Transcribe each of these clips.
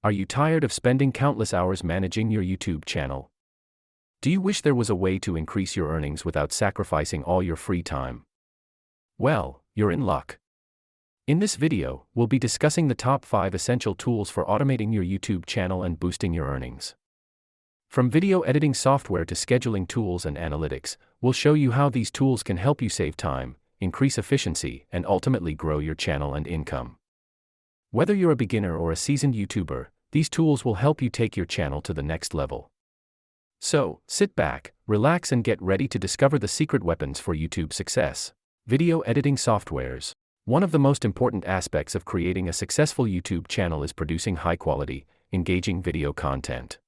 Are you tired of spending countless hours managing your YouTube channel? Do you wish there was a way to increase your earnings without sacrificing all your free time? Well, you're in luck. In this video, we'll be discussing the top 5 essential tools for automating your YouTube channel and boosting your earnings. From video editing software to scheduling tools and analytics, we'll show you how these tools can help you save time, increase efficiency, and ultimately grow your channel and income. Whether you're a beginner or a seasoned YouTuber, these tools will help you take your channel to the next level. So, sit back, relax, and get ready to discover the secret weapons for YouTube success. Video editing softwares. One of the most important aspects of creating a successful YouTube channel is producing high-quality, engaging video content.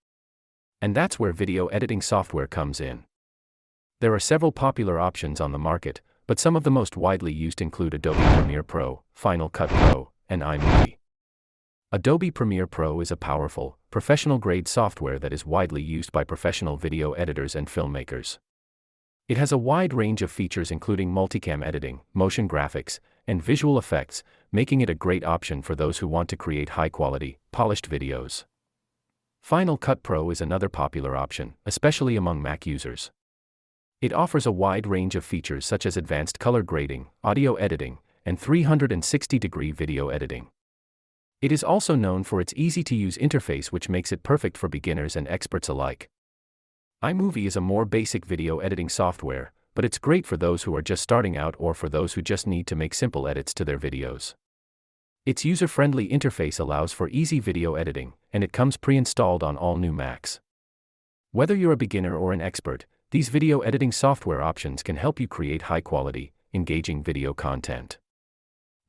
And that's where video editing software comes in. There are several popular options on the market, but some of the most widely used include Adobe Premiere Pro, Final Cut Pro, and iMovie. Adobe Premiere Pro is a powerful, professional-grade software that is widely used by professional video editors and filmmakers. It has a wide range of features including multicam editing, motion graphics, and visual effects, making it a great option for those who want to create high-quality, polished videos. Final Cut Pro is another popular option, especially among Mac users. It offers a wide range of features such as advanced color grading, audio editing, and 360-degree video editing. It is also known for its easy-to-use interface, which makes it perfect for beginners and experts alike. iMovie is a more basic video editing software, but it's great for those who are just starting out or for those who just need to make simple edits to their videos. Its user-friendly interface allows for easy video editing, and it comes pre-installed on all new Macs. Whether you're a beginner or an expert, these video editing software options can help you create high-quality, engaging video content.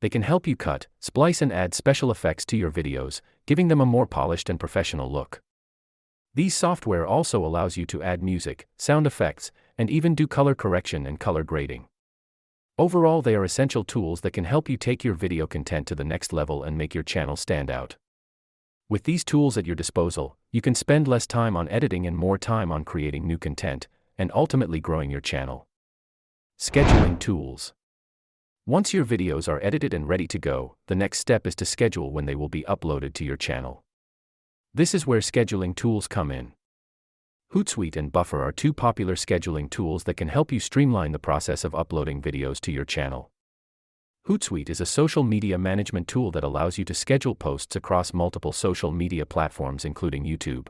They can help you cut, splice, and add special effects to your videos, giving them a more polished and professional look. These software also allows you to add music, sound effects, and even do color correction and color grading. Overall, they are essential tools that can help you take your video content to the next level and make your channel stand out. With these tools at your disposal, you can spend less time on editing and more time on creating new content, and ultimately growing your channel. Scheduling tools. Once your videos are edited and ready to go, the next step is to schedule when they will be uploaded to your channel. This is where scheduling tools come in. Hootsuite and Buffer are two popular scheduling tools that can help you streamline the process of uploading videos to your channel. Hootsuite is a social media management tool that allows you to schedule posts across multiple social media platforms including YouTube.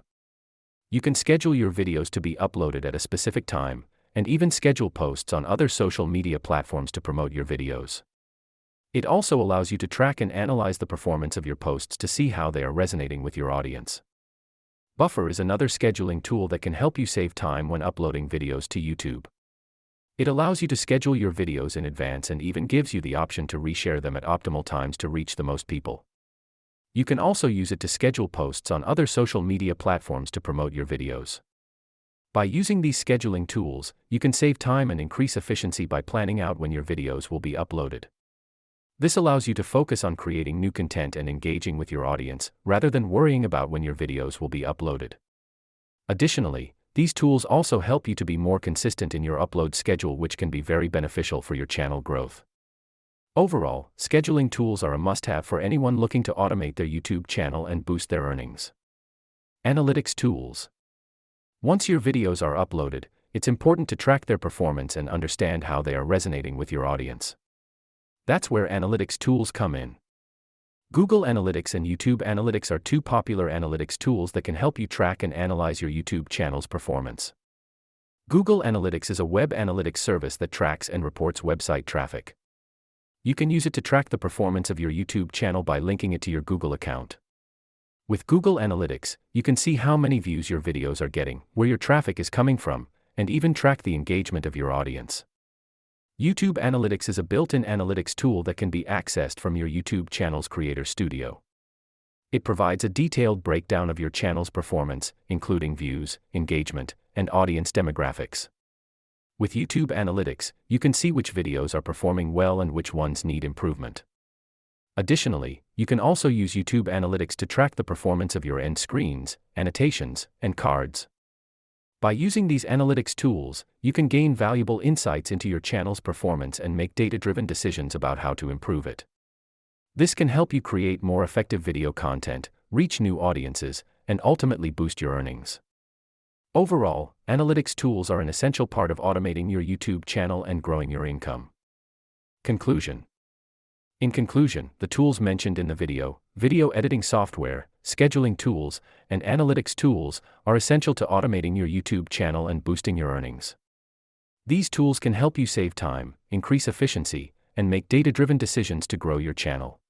You can schedule your videos to be uploaded at a specific time, and even schedule posts on other social media platforms to promote your videos. It also allows you to track and analyze the performance of your posts to see how they are resonating with your audience. Buffer is another scheduling tool that can help you save time when uploading videos to YouTube. It allows you to schedule your videos in advance and even gives you the option to reshare them at optimal times to reach the most people. You can also use it to schedule posts on other social media platforms to promote your videos. By using these scheduling tools, you can save time and increase efficiency by planning out when your videos will be uploaded. This allows you to focus on creating new content and engaging with your audience, rather than worrying about when your videos will be uploaded. Additionally, these tools also help you to be more consistent in your upload schedule, which can be very beneficial for your channel growth. Overall, scheduling tools are a must-have for anyone looking to automate their YouTube channel and boost their earnings. Analytics tools. Once your videos are uploaded, it's important to track their performance and understand how they are resonating with your audience. That's where analytics tools come in. Google Analytics and YouTube Analytics are two popular analytics tools that can help you track and analyze your YouTube channel's performance. Google Analytics is a web analytics service that tracks and reports website traffic. You can use it to track the performance of your YouTube channel by linking it to your Google account. With Google Analytics, you can see how many views your videos are getting, where your traffic is coming from, and even track the engagement of your audience. YouTube Analytics is a built-in analytics tool that can be accessed from your YouTube channel's Creator Studio. It provides a detailed breakdown of your channel's performance, including views, engagement, and audience demographics. With YouTube Analytics, you can see which videos are performing well and which ones need improvement. Additionally, you can also use YouTube Analytics to track the performance of your end screens, annotations, and cards. By using these analytics tools, you can gain valuable insights into your channel's performance and make data-driven decisions about how to improve it. This can help you create more effective video content, reach new audiences, and ultimately boost your earnings. Overall, analytics tools are an essential part of automating your YouTube channel and growing your income. Conclusion. In conclusion, the tools mentioned in the video editing software, scheduling tools, and analytics tools are essential to automating your YouTube channel and boosting your earnings. These tools can help you save time, increase efficiency, and make data-driven decisions to grow your channel.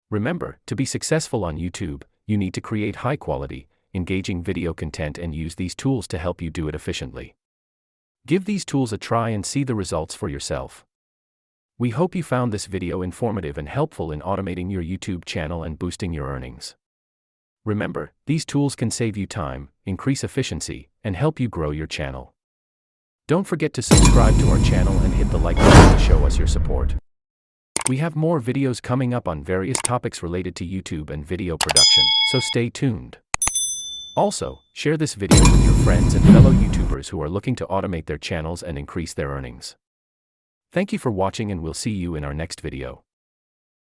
Remember, to be successful on YouTube, you need to create high-quality, engaging video content and use these tools to help you do it efficiently. Give these tools a try and see the results for yourself. We hope you found this video informative and helpful in automating your YouTube channel and boosting your earnings. Remember, these tools can save you time, increase efficiency, and help you grow your channel. Don't forget to subscribe to our channel and hit the like button to show us your support. We have more videos coming up on various topics related to YouTube and video production, so stay tuned. Also, share this video with your friends and fellow YouTubers who are looking to automate their channels and increase their earnings. Thank you for watching, and we'll see you in our next video.